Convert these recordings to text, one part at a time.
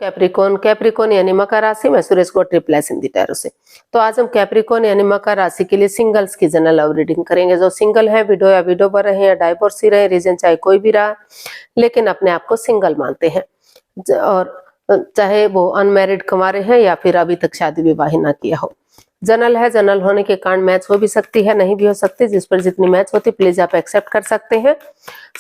Capricorn यानी मकर राशि में सुरेश को ट्रिपल एस हिंदी टैरो से। तो आज हम कैप्रिकॉन यानी मकर राशि के लिए सिंगल्स की जनरल लव रीडिंग करेंगे। जो सिंगल है, विडो या विडोवर रहे या डाइवोर्सी रहे, रीजन चाहे कोई भी रहा, लेकिन अपने आप को सिंगल मानते हैं, और चाहे वो अनमैरिड कुंवारे हैं या फिर अभी तक शादी विवाह ना किया हो। जनरल है, जनरल होने के कारण मैच हो भी सकती है, नहीं भी हो सकती। जिस पर जितनी मैच होती प्लीज आप एक्सेप्ट कर सकते हैं।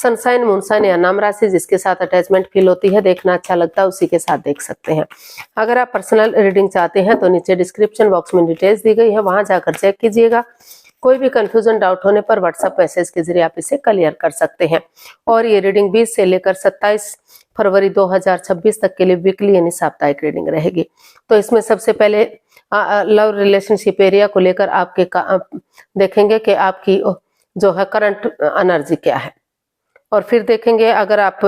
सनसाइन, मूनसाइन या नाम राशि जिसके साथ अटैचमेंट फील होती है, देखना अच्छा लगता है, उसी के साथ देख सकते हैं। अगर आप पर्सनल रीडिंग चाहते हैं तो नीचे डिस्क्रिप्शन बॉक्स में डिटेल्स दी गई है, वहां जाकर चेक कीजिएगा। कोई भी कंफ्यूजन, डाउट होने पर व्हाट्सएप मैसेज के जरिए आप इसे क्लियर कर सकते हैं। और ये रीडिंग 20 से लेकर 27 फरवरी 2026 तक के लिए वीकली यानी साप्ताहिक रीडिंग रहेगी। तो इसमें सबसे पहले लव रिलेशनशिप एरिया को लेकर आपके देखेंगे कि आपकी जो है करंट एनर्जी क्या है, और फिर देखेंगे अगर आप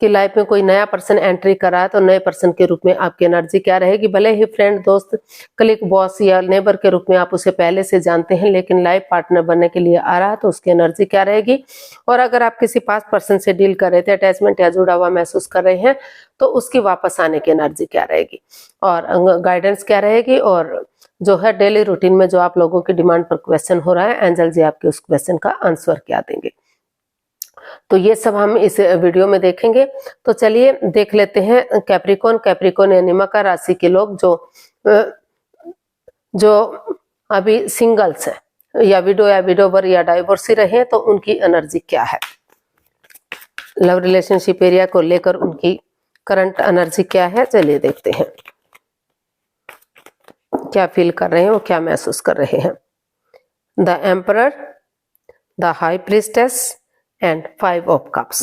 की लाइफ में कोई नया पर्सन एंट्री करा है तो नए पर्सन के रूप में आपकी एनर्जी क्या रहेगी। भले ही फ्रेंड, दोस्त, कलीग, बॉस या नेबर के रूप में आप उसे पहले से जानते हैं, लेकिन लाइफ पार्टनर बनने के लिए आ रहा है तो उसकी एनर्जी क्या रहेगी। और अगर आप किसी पास्ट पर्सन से डील कर रहे थे, अटैचमेंट या जुड़ा हुआ महसूस कर रहे हैं, तो उसकी वापस आने की एनर्जी क्या रहेगी और गाइडेंस क्या रहेगी। और जो है डेली रूटीन में जो आप लोगों की डिमांड पर क्वेश्चन हो रहा है, एंजल जी आपके उस क्वेश्चन का आंसर क्या देंगे। तो ये सब हम इस वीडियो में देखेंगे। तो चलिए देख लेते हैं कैप्रिकॉन यानी मकर राशि के लोग जो अभी सिंगल्स है या विडो या विडोवर या डाइवोर्सी रहे, तो उनकी एनर्जी क्या है। लव रिलेशनशिप एरिया को लेकर उनकी करंट एनर्जी क्या है, चलिए देखते हैं क्या फील कर रहे हैं, वो क्या महसूस कर रहे हैं। The emperor, the high priestess and 5 of cups.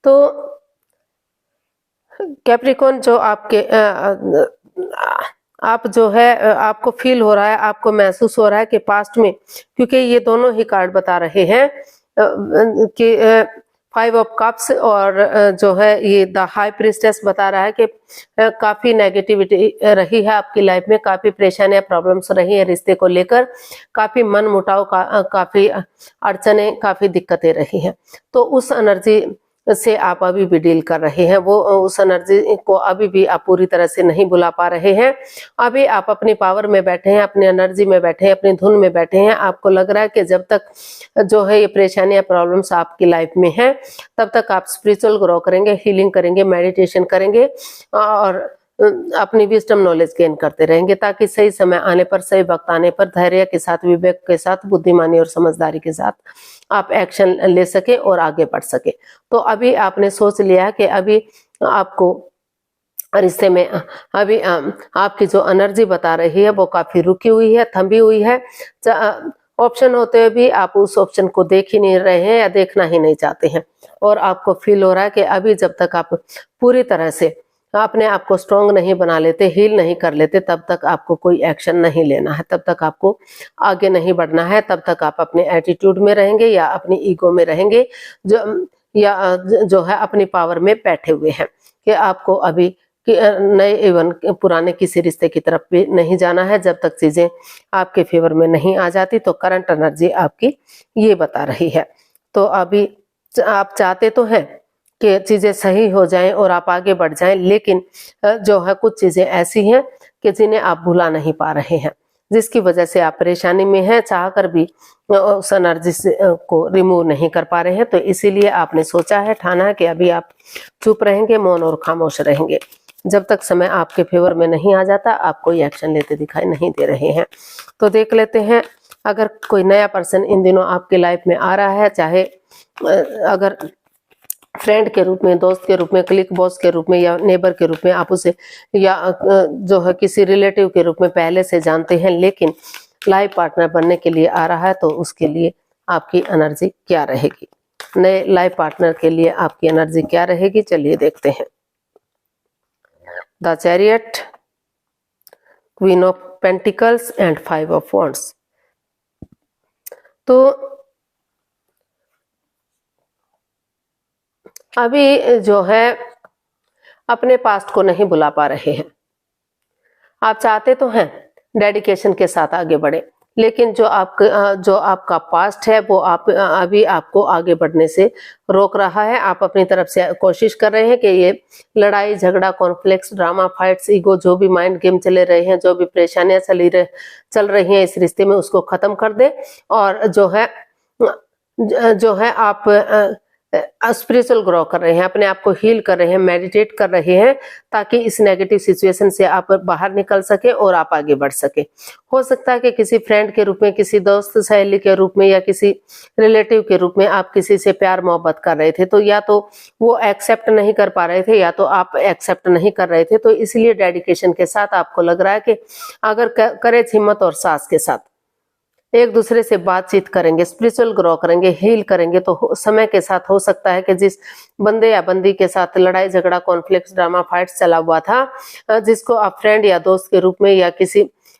तो कैप्रिकॉन जो आपके आप जो है आपको फील हो रहा है, आपको महसूस हो रहा है कि पास्ट में, क्योंकि ये दोनों ही कार्ड बता रहे हैं कि 5 ऑफ कप्स और जो है ये द हाई प्रीस्टेस बता रहा है कि काफी नेगेटिविटी रही है आपकी लाइफ में, काफी परेशानियां, प्रॉब्लम्स रही है रिश्ते को लेकर, काफी मन मुटाव काफी अड़चने, काफी दिक्कतें रही हैं। तो उस एनर्जी से आप अभी भी डील कर रहे हैं, वो उस एनर्जी को अभी भी आप पूरी तरह से नहीं भुला पा रहे हैं। अभी आप अपनी पावर में बैठे हैं, अपनी एनर्जी में बैठे हैं, अपनी धुन में बैठे हैं। आपको लग रहा है कि जब तक जो है ये परेशानियां, प्रॉब्लम्स आपकी लाइफ में हैं, तब तक आप स्पिरिचुअल ग्रो करेंगे, हीलिंग करेंगे, मेडिटेशन करेंगे और अपनी विजडम नॉलेज गेन करते रहेंगे, ताकि सही समय आने पर, सही वक्त आने पर धैर्य के साथ, विवेक के साथ, बुद्धिमानी और समझदारी के साथ आप एक्शन ले सके और आगे बढ़ सके। तो अभी आपने सोच लिया कि अभी आपको रिश्ते में अभी आपकी जो एनर्जी बता रही है वो काफी रुकी हुई है, थमी हुई है। ऑप्शन होते हुए भी आप उस ऑप्शन को देख ही नहीं रहे हैं या देखना ही नहीं चाहते हैं, और आपको फील हो रहा है कि अभी जब तक आप पूरी तरह से अपने आप को स्ट्रॉन्ग नहीं बना लेते, हील नहीं कर लेते, तब तक आपको कोई एक्शन नहीं लेना है, तब तक आपको आगे नहीं बढ़ना है, तब तक आप अपने एटीट्यूड में रहेंगे या अपनी ईगो में रहेंगे, जो है अपनी पावर में बैठे हुए हैं कि आपको अभी नए एवं पुराने किसी रिश्ते की तरफ भी नहीं जाना है जब तक चीजें आपके फेवर में नहीं आ जाती। तो करंट एनर्जी आपकी ये बता रही है। तो अभी आप चाहते तो हैं कि चीजें सही हो जाएं और आप आगे बढ़ जाएं, लेकिन जो है कुछ चीजें ऐसी हैं कि जिन्हें आप भुला नहीं पा रहे हैं, जिसकी वजह से आप परेशानी में हैं, चाहकर भी उस एनर्जी को रिमूव नहीं कर पा रहे हैं। तो इसीलिए आपने सोचा है, ठाना है कि अभी आप चुप रहेंगे, मौन और खामोश रहेंगे। जब तक समय आपके फेवर में नहीं आ जाता, आप कोई एक्शन लेते दिखाई नहीं दे रहे हैं। तो देख लेते हैं, अगर कोई नया पर्सन इन दिनों आपकी लाइफ में आ रहा है, चाहे अगर फ्रेंड के रूप में, दोस्त के रूप में, क्लिक, बॉस के रूप में या नेबर के रूप में आप उसे, या जो है किसी रिलेटिव के रूप में पहले से जानते हैं, लेकिन लाइफ पार्टनर बनने के लिए आ रहा है, तो उसके लिए आपकी एनर्जी क्या रहेगी। नए लाइफ पार्टनर के लिए आपकी एनर्जी क्या रहेगी, चलिए देखते हैं। The chariot, queen of pentacles and 5 of wands. तो अभी जो है अपने पास्ट को नहीं भुला पा रहे हैं। आप चाहते तो हैं डेडिकेशन के साथ आगे बढ़े, लेकिन जो आपका पास्ट है वो अभी आपको आगे बढ़ने से रोक रहा है। आप अपनी तरफ से कोशिश कर रहे हैं कि ये लड़ाई झगड़ा, कॉन्फ्लिक्ट्स, ड्रामा, फाइट्स, ईगो, जो भी माइंड गेम चले रहे हैं, जो भी परेशानियां चल रही हैं इस रिश्ते में, उसको खत्म कर दे। और जो है आप स्पिरिचुअल ग्रो कर रहे हैं, अपने आप को हील कर रहे हैं, मेडिटेट कर रहे हैं, ताकि इस नेगेटिव सिचुएशन से आप बाहर निकल सके और आप आगे बढ़ सके। हो सकता है कि किसी फ्रेंड के रूप में, किसी दोस्त सहेली के रूप में, या किसी रिलेटिव के रूप में आप किसी से प्यार मोहब्बत कर रहे थे, तो या तो वो एक्सेप्ट नहीं कर पा रहे थे या तो आप एक्सेप्ट नहीं कर रहे थे। तो इसलिए डेडिकेशन के साथ आपको लग रहा है कि अगर करेज, हिम्मत और साहस के साथ एक दूसरे से बातचीत करेंगे, स्पिरिचुअल ग्रो करेंगे, हील करेंगे, तो समय के साथ हो सकता है कि जिस बंदे या बंदी के साथ लड़ाई झगड़ा, कॉन्फ्लिक्ट, ड्रामा, फाइट्स चला हुआ था, जिसको आप फ्रेंड या दोस्त के रूप में, या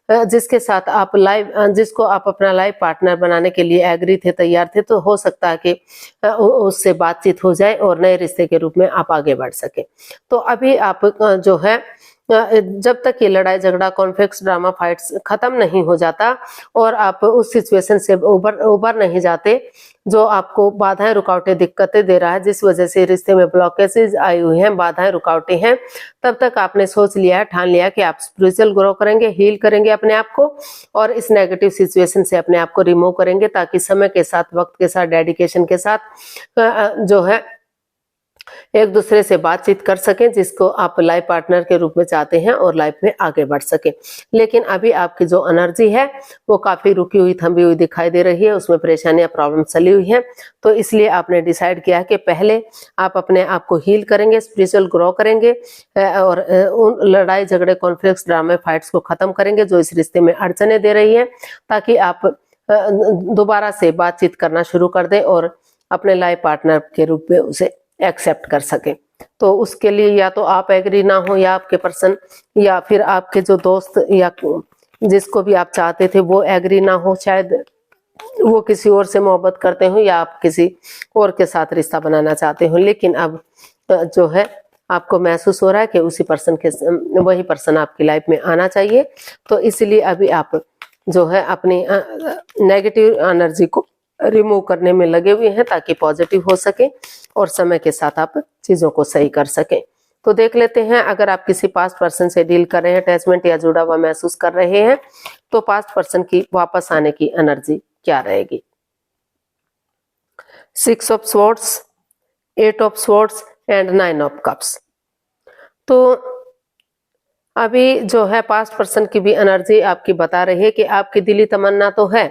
जिसके साथ आप जिसको आप अपना लाइफ पार्टनर बनाने के लिए एग्री थे, तैयार थे, तो हो सकता है कि उससे बातचीत हो जाए और नए रिश्ते के रूप में आप आगे बढ़ सके। तो अभी आप जो है जब तक ये लड़ाई झगड़ा, कॉन्फ्लिक्ट्स, ड्रामा, फाइट्स खत्म नहीं हो जाता और आप उस सिचुएशन से उबर नहीं जाते जो आपको बाधाएं, रुकावटें, दिक्कतें दे रहा है, जिस वजह से रिश्ते में ब्लॉकेजेस आई हुई हैं, बाधाएं, रुकावटें हैं, तब तक आपने सोच लिया है, ठान लिया कि आप स्पिरिचुअल ग्रो करेंगे, हील करेंगे अपने आप को और इस नेगेटिव सिचुएशन से अपने आप को रिमूव करेंगे, ताकि समय के साथ, वक्त के साथ, डेडिकेशन के साथ जो है एक दूसरे से बातचीत कर सकें, जिसको आप लाइफ पार्टनर के रूप में चाहते हैं और लाइफ में आगे बढ़ सके। लेकिन अभी आपकी जो एनर्जी है वो काफी रुकी हुई, थमी हुई दिखाई दे रही है, उसमें परेशानियां, प्रॉब्लम चली हुई हैं। तो इसलिए आपने डिसाइड किया है कि पहले आप अपने आप को हील करेंगे, स्पिरिचुअल ग्रो करेंगे और उन लड़ाई झगड़े, कॉन्फ्लिक्ट्स, ड्रामे, फाइट्स को खत्म करेंगे जो इस रिश्ते में अड़चने दे रही है, ताकि आप दोबारा से बातचीत करना शुरू कर दें और अपने लाइफ पार्टनर के रूप में उसे एक्सेप्ट कर सके। तो उसके लिए या तो आप एग्री ना हो, या आपके पर्सन, या फिर आपके जो दोस्त या जिसको भी आप चाहते थे वो एग्री ना हो, शायद वो किसी और से मोहब्बत करते हो या आप किसी और के साथ रिश्ता बनाना चाहते हो। लेकिन अब जो है आपको महसूस हो रहा है कि वही पर्सन आपकी लाइफ में आना चाहिए। तो इसलिए अभी आप जो है अपनी नेगेटिव एनर्जी को रिमूव करने में लगे हुए हैं, ताकि पॉजिटिव हो सके और समय के साथ आप चीजों को सही कर सकें। तो देख लेते हैं, अगर आप किसी पास्ट पर्सन से डील कर रहे हैं, अटैचमेंट या जुड़ा हुआ महसूस कर रहे हैं, तो पास्ट पर्सन की वापस आने की एनर्जी क्या रहेगी। 6 of swords, 8 of swords and 9 of cups. तो अभी जो है पास्ट पर्सन की भी एनर्जी आपकी बता रही है कि आपकी दिली तमन्ना तो है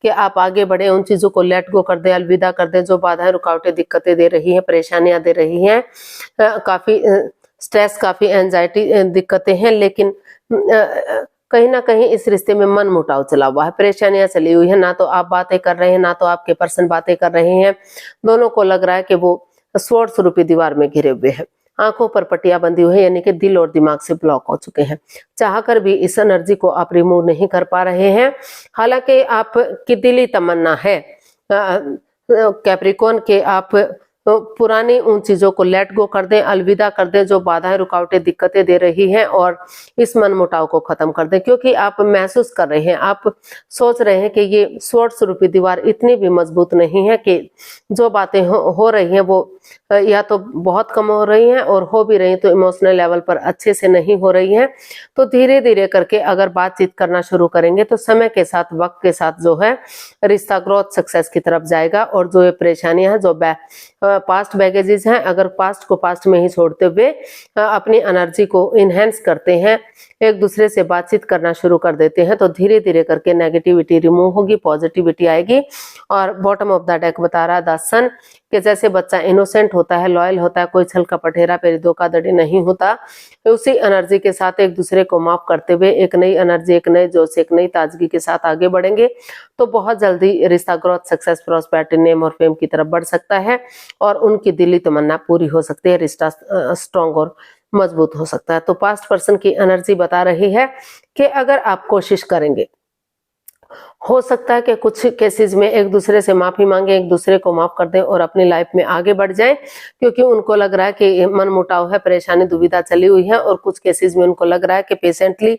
कि आप आगे बढ़े, उन चीजों को लेट गो कर दें, अलविदा कर दें जो बाधाएं, रुकावटें, दिक्कतें दे रही हैं, परेशानियां दे रही हैं, काफी स्ट्रेस, काफी एंजाइटी दिक्कतें हैं। लेकिन कहीं ना कहीं इस रिश्ते में मन मुटाव चला हुआ है, परेशानियां चली हुई है, ना तो आप बातें कर रहे हैं ना तो आपके पर्सन बातें कर रहे हैं। दोनों को लग रहा है कि वो स्वॉर्ड स्वरूपी दीवार में घिरे हुए हैं, आंखों पर पट्टियां बंधी हुई है, यानी कि दिल और दिमाग से ब्लॉक हो चुके हैं। चाहकर भी इस एनर्जी को आप रिमूव नहीं कर पा रहे हैं। हालांकि आपकी दिली तमन्ना है कैप्रिकॉर्न के आप पुरानी उन चीजों को लेट गो कर दें, अलविदा कर दें जो बाधाएं, रुकावटें, दिक्कतें दे रही हैं, और इस मन मुटाव को खत्म कर दें। क्योंकि आप महसूस कर रहे हैं, आप सोच रहे हैं कि ये स्वॉर्ड स्वरूपी दीवार इतनी भी मजबूत नहीं है कि जो बातें हो रही हैं वो या तो बहुत कम हो रही हैं और हो भी रही तो इमोशनल लेवल पर अच्छे से नहीं हो रही हैं। तो धीरे धीरे करके अगर बातचीत करना शुरू करेंगे तो समय के साथ, वक्त के साथ जो है रिश्ता ग्रोथ, सक्सेस की तरफ जाएगा। और जो ये परेशानियां हैं, जो पास्ट बैगेजेस हैं, अगर पास्ट को पास्ट में ही छोड़ते हुए अपनी एनर्जी को इनहेंस करते हैं, एक दूसरे से बातचीत करना शुरू कर देते हैं, तो धीरे धीरे करके नेगेटिविटी रिमूव होगी, पॉजिटिविटी आएगी। और बॉटम ऑफ द डेक बता रहा है द सन, कि जैसे बच्चा इनोसेंट होता है, लॉयल होता है, कोई छल कपट, हेरा फेरी, धोखाधड़ी नहीं होता, उसी एनर्जी के साथ एक दूसरे को माफ करते हुए एक नई एनर्जी, एक नए जोश, एक नई ताजगी के साथ आगे बढ़ेंगे तो बहुत जल्दी रिश्ता ग्रोथ, सक्सेस, प्रॉस्पेरिटी, नेम और फेम की तरफ बढ़ सकता है और उनकी दिली तमन्ना पूरी हो सकती है, रिश्ता स्ट्रॉन्ग और मजबूत हो सकता है। तो पास्ट पर्सन की एनर्जी बता रही है कि अगर आप कोशिश करेंगे हो सकता है कि कुछ केसेस में एक दूसरे से माफी मांगे, एक दूसरे को माफ कर दें और अपनी लाइफ में आगे बढ़ जाएं, क्योंकि उनको लग रहा है कि मनमुटाव है, परेशानी दुविधा चली हुई है। और कुछ केसेस में उनको लग रहा है कि पेशेंटली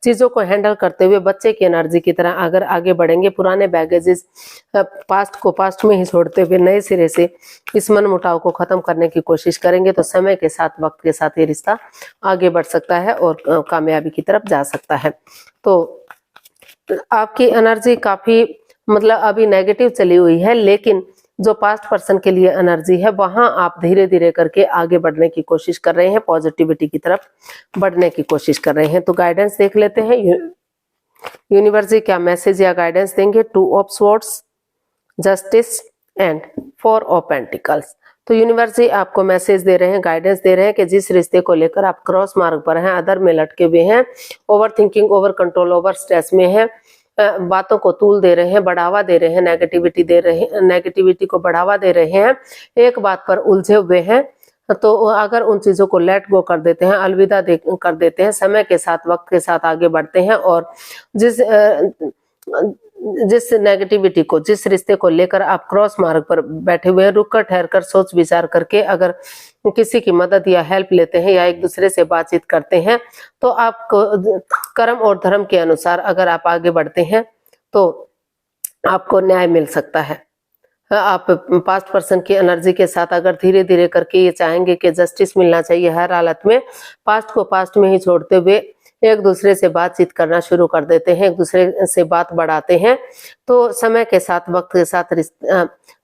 चीजों को हैंडल करते हुए बच्चे की एनर्जी की तरह अगर आगे बढ़ेंगे, पुराने बैगेजेस पास्ट को पास्ट में ही छोड़ते हुए नए सिरे से इस मनमुटाव को खत्म करने की कोशिश करेंगे, तो समय के साथ, वक्त के साथ ये रिश्ता आगे बढ़ सकता है और कामयाबी की तरफ जा सकता है। तो आपकी एनर्जी काफी मतलब अभी नेगेटिव चली हुई है, लेकिन जो पास्ट पर्सन के लिए एनर्जी है वहां आप धीरे धीरे करके आगे बढ़ने की कोशिश कर रहे हैं, पॉजिटिविटी की तरफ बढ़ने की कोशिश कर रहे हैं। तो गाइडेंस देख लेते हैं, यूनिवर्स क्या मैसेज या गाइडेंस देंगे। 2 of swords, justice and 4 of pentacles. तो यूनिवर्स आपको मैसेज दे रहे हैं, गाइडेंस दे रहे हैं कि जिस रिश्ते को लेकर आप क्रॉस मार्ग पर हैं, अदर में लटके हुए हैं, over thinking, over control, over stress में हैं, बातों को तूल दे रहे हैं, बढ़ावा दे रहे हैं, नेगेटिविटी दे रहे हैं, नेगेटिविटी को बढ़ावा दे रहे हैं, एक बात पर उलझे हुए हैं, तो अगर उन चीजों को लेट गो कर देते हैं, अलविदा कर देते हैं, समय के साथ, वक्त के साथ आगे बढ़ते हैं और जिस नेगेटिविटी को, जिस रिश्ते को लेकर आप क्रॉस मार्ग पर बैठे हुए हैं, रुक कर ठहर कर सोच विचार करके अगर किसी की मदद या हेल्प लेते हैं या एक दूसरे से बातचीत करते हैं, तो आपको कर्म और धर्म के अनुसार अगर आप आगे बढ़ते हैं तो आपको न्याय मिल सकता है। आप पास्ट पर्सन की एनर्जी के साथ अगर धीरे धीरे करके ये चाहेंगे कि जस्टिस मिलना चाहिए हर हालत में, पास्ट को पास्ट में ही छोड़ते हुए एक दूसरे से बातचीत करना शुरू कर देते हैं, एक दूसरे से बात बढ़ाते हैं, तो समय के साथ, वक्त के साथ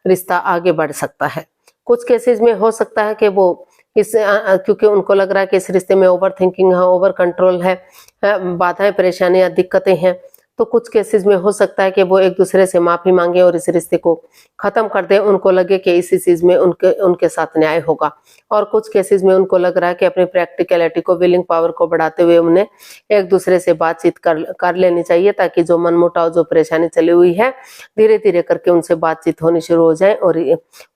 रिश्ता आगे बढ़ सकता है। कुछ केसेस में हो सकता है कि वो इस क्योंकि उनको लग रहा है कि इस रिश्ते में ओवर थिंकिंग है, ओवर कंट्रोल है, बाधाएं, परेशानियां, दिक्कतें हैं, तो कुछ केसेस में हो सकता है कि वो एक दूसरे से माफी मांगे और इस रिश्ते को खत्म कर दें, उनको लगे कि इसी चीज में उनके साथ न्याय होगा। और कुछ केसेस में उनको लग रहा है कि अपनी प्रैक्टिकलिटी को, विलिंग पावर को बढ़ाते हुए उन्हें एक दूसरे से बातचीत कर लेनी चाहिए, ताकि जो मनमुटाव, जो परेशानी चली हुई है, धीरे धीरे करके उनसे बातचीत होनी शुरू हो जाए और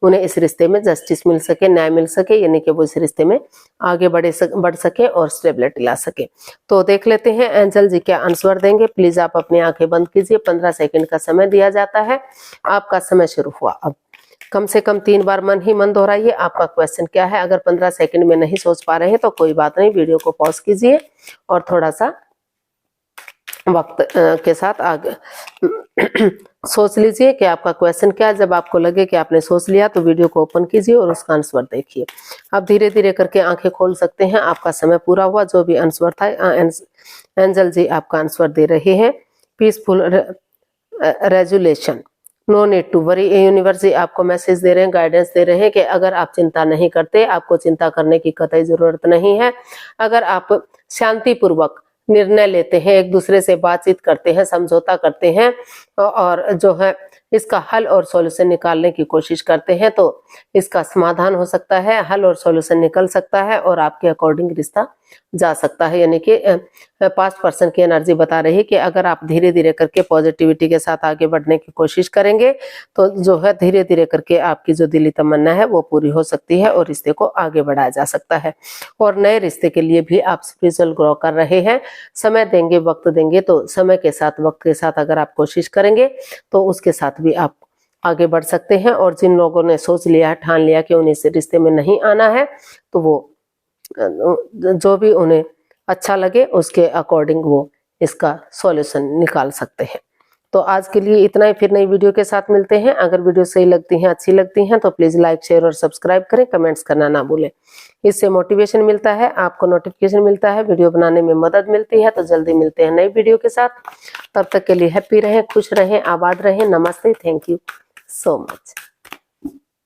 उन्हें इस रिश्ते में जस्टिस मिल सके, न्याय मिल सके, यानी कि वो इस रिश्ते में आगे बढ़ सके और स्टेबिलिटी ला सके। तो देख लेते हैं एंजल जी क्या आंसर देंगे। प्लीज आप अपनी आंखें बंद कीजिए, 15 सेकंड का समय दिया जाता है, आपका समय शुरू हुआ। अब कम से कम 3 बार मन ही मन दोहराइए आपका क्वेश्चन क्या है। अगर 15 सेकंड में नहीं सोच पा रहे हैं तो कोई बात नहीं, वीडियो को पॉज कीजिए और थोड़ा सा वक्त के साथ आगे सोच लीजिए कि आपका क्वेश्चन क्या है। जब आपको लगे कि आपने सोच लिया तो वीडियो को ओपन कीजिए और उसका आंसर देखिए। आप धीरे धीरे करके आंखें खोल सकते हैं, आपका समय पूरा हुआ। जो भी आंसर था एंजल जी आपका आंसर दे रहे हैं, peaceful resolution, no need to worry. Universe आपको मैसेज दे रहे हैं, गाइडेंस दे रहे हैं कि अगर आप चिंता नहीं करते, आपको चिंता करने की कतई जरूरत नहीं है। अगर आप शांति पूर्वक निर्णय लेते हैं, एक दूसरे से बातचीत करते हैं, समझौता करते हैं और जो है इसका हल और सॉल्यूशन निकालने की कोशिश करते हैं, तो इसका समाधान हो सकता है, हल और सॉल्यूशन निकल सकता है और आपके अकॉर्डिंग रिश्ता जा सकता है। यानी कि पास्ट पर्सन की एनर्जी बता रही है कि अगर आप धीरे धीरे करके पॉजिटिविटी के साथ आगे बढ़ने की कोशिश करेंगे तो जो है धीरे धीरे करके आपकी जो दिली तमन्ना है वो पूरी हो सकती है और रिश्ते को आगे बढ़ाया जा सकता है। और नए रिश्ते के लिए भी आप स्पिरिचुअल ग्रो कर रहे हैं, समय देंगे, वक्त देंगे, तो समय के साथ, वक्त के साथ अगर आप कोशिश करेंगे तो उसके साथ भी आप आगे बढ़ सकते हैं। और जिन लोगों ने सोच लिया, ठान लिया कि उन्हें इस रिश्ते में नहीं आना है, तो वो जो भी उन्हें अच्छा लगे उसके अकॉर्डिंग वो इसका सॉल्यूशन निकाल सकते हैं। तो आज के लिए इतना ही, फिर नई वीडियो के साथ मिलते हैं। अगर वीडियो सही लगती हैं, अच्छी लगती हैं तो प्लीज लाइक, शेयर और सब्सक्राइब करें, कमेंट्स करना ना भूलें। इससे मोटिवेशन मिलता है, आपको नोटिफिकेशन मिलता है, वीडियो बनाने में मदद मिलती है। तो जल्दी मिलते हैं नई वीडियो के साथ, तब तक के लिए हैप्पी रहें, खुश रहें, आबाद रहें। नमस्ते, थैंक यू सो मच।